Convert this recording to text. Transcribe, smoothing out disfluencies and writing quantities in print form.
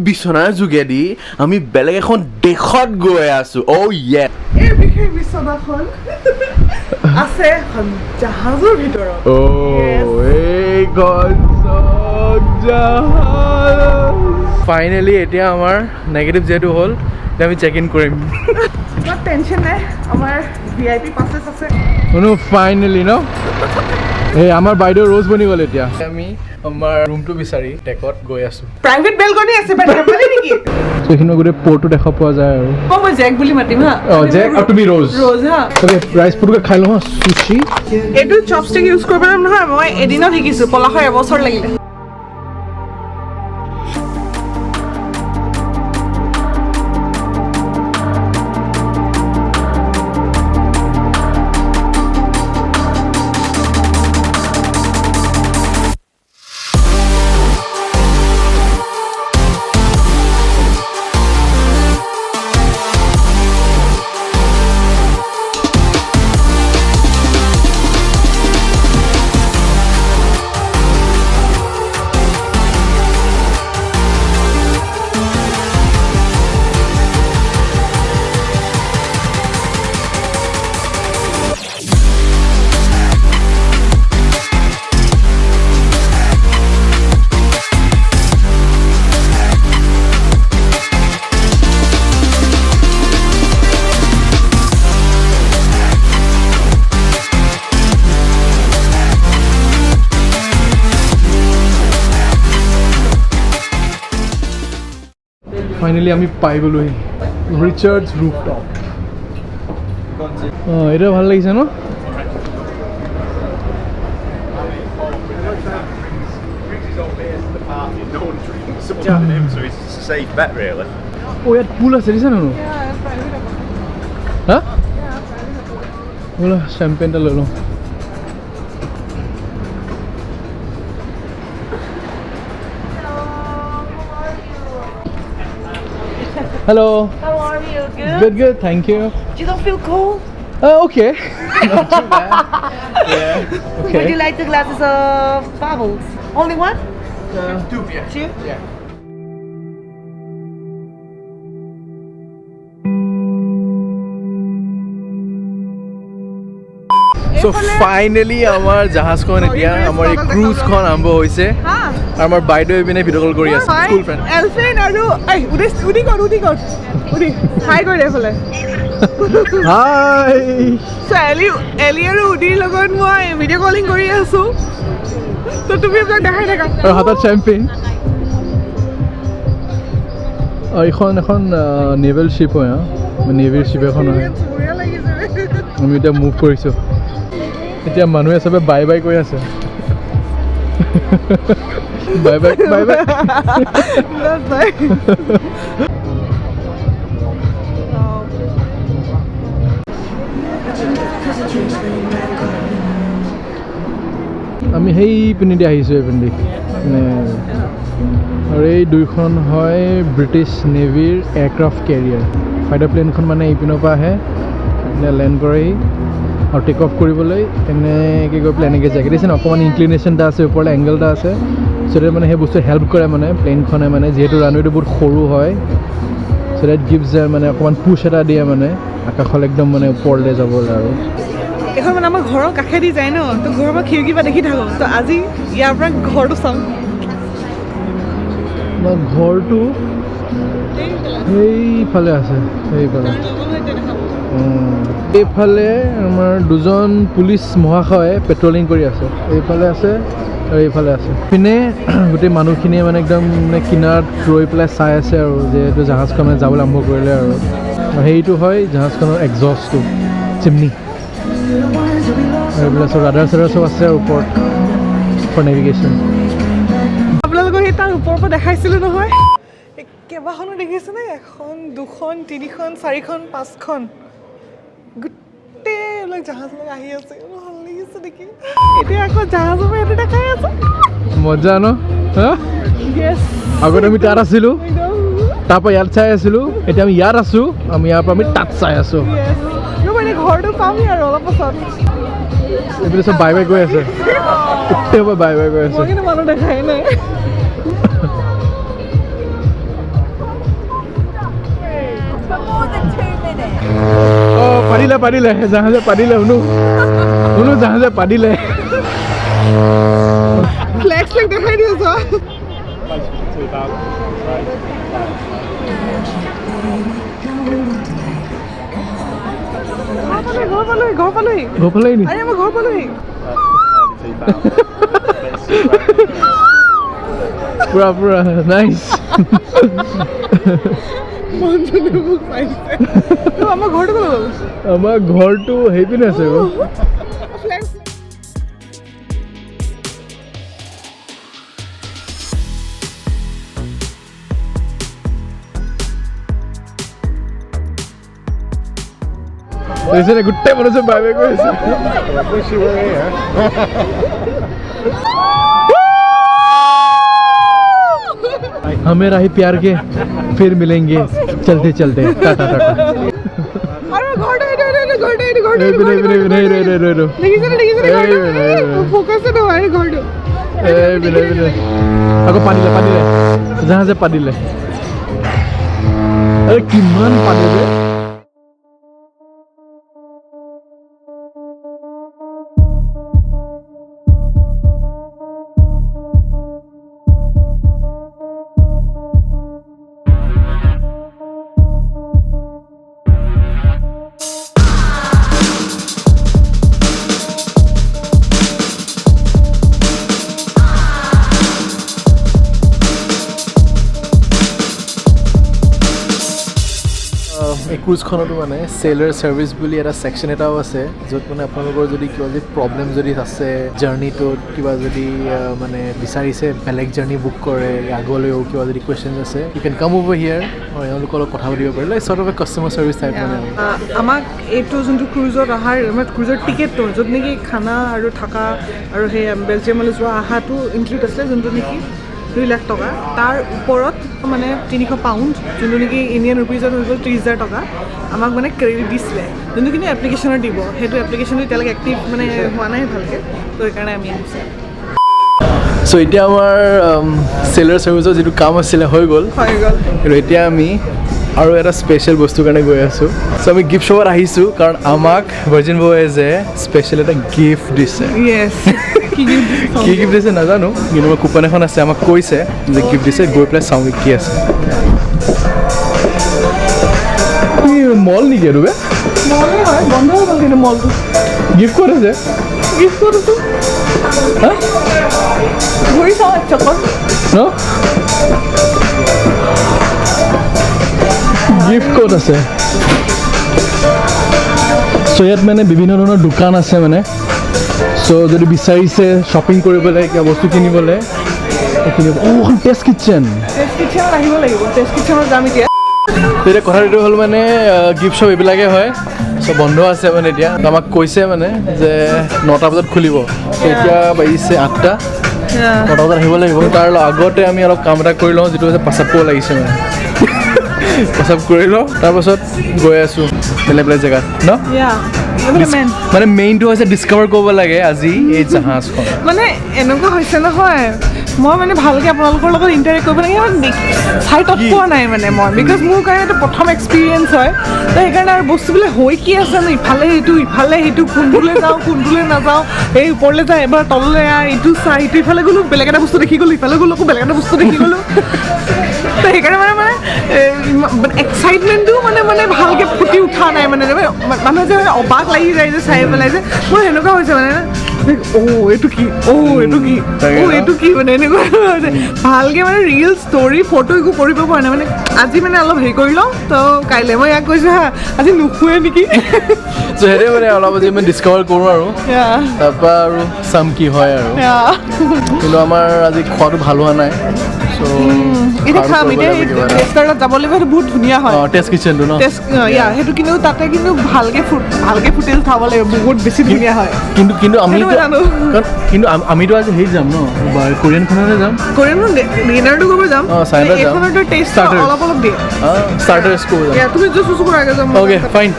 বিছনাৰ যোগেদি আমি বেলেগ এখন দেশত গৈ আছো ও ইয়ে এই বিশেষ বিছনাখন আছে জাহাজৰ ভিতৰত ও এই গঞ্জক জাহাজ ফাইনেলি এতিয়া আমাৰ নেগেটিভ যেটো হ'ল এতিয়া আমি চেক ইন কৰিম ইমান টেনশ্যন নাই আমাৰ ভিআইপি পাছেছ আছে শুনো ফাইনেলি ন এই আমাৰ বাইদেউ ৰোজ বনি গ'ল এতিয়া আমি আমাৰ ৰুমটো বিচাৰি টেকত গৈ আছো প্ৰাইভেট বেলকনি আছে বাট হেপালি নেকি সেইখিনি গোটেই পৰ্টটো দেখা পোৱা যায় আৰু মই জেক বুলি মাতিম হা জেক আৰু তুমি ৰোজ ৰোজ হা ওকে ৰাইচ ফুডকে খাই লওঁ সুশি এইটো চপষ্টিক ইউজ কৰিব নহয় মই এদিনত শিকিছো পলাশৰ এবছৰ লাগিলে ফাইনেলি আমি পাই গ'লোহি ৰিচাৰ্ডছ ৰুফটপ এটা ভাল লাগিছে ন ইয়াত পুল আছে দিছে নো হা বোলা চেম্পেন এটা লৈ লওঁ Hello. How are you? Good? Good, good. Thank you. You don't feel cold? Okay. Not too bad. Yeah. Okay. Would you like the glasses of bubbles? Only one? Two, yeah. Two? Yeah. So finally আমাৰ জাহাজখন এতিয়া আমাৰ এই ক্ৰুজখন আৰম্ভ হৈছে আমাৰ বাইদেউ এপিনে ভিডিঅ' কল কৰি আছে স্কুল ফ্ৰেণ্ড এলফ্ৰেন আৰু এই উদি হাই কৰি দেফালে হাই সো এলি আৰু উদিৰ লগত মই ভিডিঅ' কলিং কৰি আছো তো তুমি আপোনাক দেখাই থাকা আৰু হাতত চেম্পেইন এইখন এখন নেভেল শ্বিপ হয় নেভিৰ শ্বিপ এখন হয় আমি এতিয়া মুভ কৰিছোঁ এতিয়া মানুহে চবে বাই বাই কৈ আছে বাই বাই বাই বাই আমি সেই পিনেদি আহিছোঁ এইপিনেদি মানে আৰু এই দুইখন হয় ব্ৰিটিছ নেভিৰ এয়াৰক্ৰাফ্ট কেৰিয়াৰ ফাইটাৰ প্লেনখন মানে এইপিনৰ পৰা আহে লেণ্ড কৰেহি আৰু টেক অফ কৰিবলৈ এনেকৈ গৈ পেলাই এনেকৈ যায় দেখিছে ন অকণমান ইনক্লিনেশ্যন এটা আছে ওপৰলৈ এংগল এটা আছে চ' ডেট মানে সেই বস্তু হেল্প কৰে মানে প্লেনখনে মানে যিহেতু ৰানৱেটো বহুত সৰু হয় চ' ডেট গিভছ মানে অকণমান পুছ এটা দিয়ে মানে আকাশলৈ একদম মানে ওপৰলৈ যাবলৈ আৰু এখন মানে আমাৰ ঘৰৰ কাষেদি যায় ন তো ঘৰৰ পৰা খিৰিকীৰ পৰা দেখি থাকোঁ তো আজি ইয়াৰ পৰা ঘৰটো চাম ঘৰটো সেইফালে আছে সেইফালে এইফালে আমাৰ দুজন পুলিচ মহাশয়ে পেট্ৰলিং কৰি আছে এইফালে আছে আৰু এইফালে আছে পিনে গোটেই মানুহখিনিয়ে মানে একদম মানে কিনাৰত ৰৈ পেলাই চাই আছে আৰু যিহেতু জাহাজখন মানে যাবলৈ আৰম্ভ কৰিলে আৰু সেইটো হয় জাহাজখনৰ এক্সজষ্টটো চিমনি আৰু এইবিলাক চব ৰাডাৰ চাডাৰ চব আছে ওপৰত ফৰ নেভিগেশ্যন আপোনালোকক সেই তাৰ ওপৰৰ পৰা দেখাইছিলোঁ নহয় কেইবাখনো দেখিছেনে এখন দুখন তিনিখন চাৰিখন পাঁচখন গোটেই এইবিলাক জাহাজবিলাক আহি আছে ভাল লাগিছে নেকি এতিয়া আকৌ জাহাজৰ পৰা এইটো দেখাই আছে মজা ন আগতে আমি তাত আছিলোঁ তাৰ পৰা ইয়াত চাই আছিলোঁ এতিয়া আমি ইয়াত আছোঁ আমি ইয়াৰ পৰা আমি তাত চাই আছোঁ মানে ঘৰটো পামি আৰু অলপ পাছত এইপিনে চব বাই বাই গৈ আছে গোটেই বাই বাই গৈ আছে কিন্তু মানুহ দেখাই নাই পাৰিলে জাহাজে পাৰিলে শুনো জাহাজে পাৰিলে ফ্লেক্স দেখাই দিছ ঘৰ পালোহি নি আৰে মই ঘৰ পালোহি পুৰা নাইচ আমাৰ ঘৰটো সেইপিনে আছে গোটেই মানুহ চব বাই বাই কৰি আছে हमें राही प्यार के फिर मिलेंगे चलते चलते टाटा टाटा আকৌ পানীলে জাহাজে পানীলে আৰে কিমান পানী ৰে এই ক্ৰুজখনতো মানে চেলাৰ ছাৰ্ভিচ বুলি এটা ছেকশ্যন এটাও আছে য'ত মানে আপোনালোকৰ যদি কিবা যদি প্ৰব্লেম যদি আছে জাৰ্ণিটোত কিবা যদি মানে বিচাৰিছে বেলেগ জাৰ্ণি বুক কৰে আগলৈও কিবা যদি কুৱেশ্যন আছে ইউ কেন কাম অভাৰ হিয়াৰ আৰু এওঁলোকৰ লগত কথা পাতিব পাৰিলে sort of a customer service type মানে আমাক এইটো যোনটো ক্ৰুজত অহাৰ ক্ৰুজৰ টিকেটটো য'ত নেকি খানা আৰু থকা আৰু সেই বেলজিয়ামলৈ যোৱা অহাটো ইনক্লুড আছিলে যোনটো নেকি 2 লাখ টকা তাৰ ওপৰত মানে 300 পাউণ্ড যোনটো নেকি ইণ্ডিয়ান ৰুপিজত হৈ গ'ল 30,000 টকা আমাক মানে ক্ৰেডিট দিছিলে যোনটো কিন্তু এপ্লিকেশ্যনত দিব সেইটো এপ্লিকেশ্যনটো এতিয়ালৈকে এক্টিভ মানে হোৱা নাই ভালকৈ তো সেইকাৰণে আমি আহিছোঁ চ' এতিয়া আমাৰ চেলাৰ ছাৰ্ভিচৰ যিটো কাম আছিলে হৈ গ'ল কিন্তু এতিয়া আমি আৰু এটা স্পেচিয়েল বস্তুৰ কাৰণে গৈ আছোঁ চ' আমি গিফ্ট শ্বপত আহিছোঁ কাৰণ আমাক ভাৰ্জিন ভয়েজে স্পেচিয়েল এটা গিফ্ট দিছে কি গিফ্ট দিছে নাজানো কিন্তু মই কুপন এখন আছে আমাক কৈছে যে গিফ্ট দিছে গৈ পেলাই চাওঁ কি আছে মল নেকি আৰু বন্ধ হৈ গ'ল কিন্তু মলটো গিফ্ট ক'ত আছে ঘূৰি চাওঁ এক চক্কৰ ন গিফ্ট ক'ত আছে চ' ইয়াত মানে বিভিন্ন ধৰণৰ দোকান আছে মানে চ' যদি বিচাৰিছে শ্বপিং কৰিবলৈ কিবা বস্তু কিনিবলৈ কিনিব এখন টেষ্ট কিটচেনত আহিব লাগিব টেষ্ট কিটচেনত যাম এতিয়া কথাটো হ'ল মানে গিফ্ট শ্বপ এইবিলাকে হয় চ' বন্ধ আছে মানে এতিয়া আমাক কৈছে মানে যে 9টা বজাত খুলিব এতিয়া বাজিছে 8টা 9টা বজাত আহিব লাগিব তাৰ আগতে আমি অলপ কাম এটা কৰি লওঁ যিটো হৈছে প্ৰস্ৰাৱ কৰিব লাগিছে মানে প্ৰস্ৰাৱ কৰি লওঁ তাৰপাছত গৈ আছোঁ বেলেগ বেলেগ জেগাত ন মানে মেইনটো হৈছে ডিছকভাৰ কৰিব লাগে আজি এই জাহাজখন মানে এনেকুৱা হৈছে নহয় মই মানে ভালকৈ আপোনালোকৰ লগত ইণ্টাৰেক্ট কৰিব লাগে মানে চাইটত পোৱা নাই মানে মই বিকজ মোৰ কাৰণে এইটো প্ৰথম এক্সপিৰিয়েঞ্চ হয় তো সেইকাৰণে আৰু বস্তুবিলাক হৈ কি আছে ন ইফালে সেইটো কোনটোলৈ যাওঁ কোনটোলৈ নাযাওঁ এই ওপৰলৈ যায় এবাৰ তললৈ ইটো চাই ইটো ইফালে গ'লোঁ বেলেগ এটা বস্তু দেখি গ'লোঁ ইফালে গ'লোঁ আকৌ বেলেগ এটা বস্তু দেখি গ'লোঁ তো সেইকাৰণে মানে এক্সাইটমেণ্টটো মানে ভালকৈ ফুটি উঠা নাই মানে মানুহে যে অবাক লাগি যায় যে চাই পেলাই যে মোৰ সেনেকুৱা হৈছে মানে এইটো কি মানে এনেকুৱা ভালকৈ মানে ৰিয়েল ষ্টৰি ফটো একো কৰিব পৰা নাই মানে আজি মানে অলপ হেৰি কৰি লওঁ তো কাইলৈ মই ইয়াক কৈছোঁ হা আজি নুশুৱে নেকি চ' সেইটোৱে মানে অলপ আজি আমি ডিছকভাৰ কৰোঁ আৰু তাৰপৰা আৰু চাম কি হয় আৰু কিন্তু আমাৰ আজি খোৱাটো ভাল হোৱা নাই এতিয়া খাম এতিয়া টেষ্টাৰত যাব লাগিব সেইটো বহুত ধুনীয়া হয় টেষ্ট কিটচেনটো ন সেইটো কিন্তু তাতে কিন্তু ভালকৈ ফুটেজ চাব লাগিব বহুত বেছি ধুনীয়া হয় কিন্তু আমিতো আজি হেৰি যাম ন কোৰিয়ানখনলৈ যাম কোৰিয়ানখন ডিনাৰটো কৰিব যাম চাইনাত যাম এইখনতো টেষ্ট অলপ দিয়ে ষ্টাৰ্টাৰ্ছ কৰিব যাম তুমি জুচ কৰা যাম অ'কে ফাইন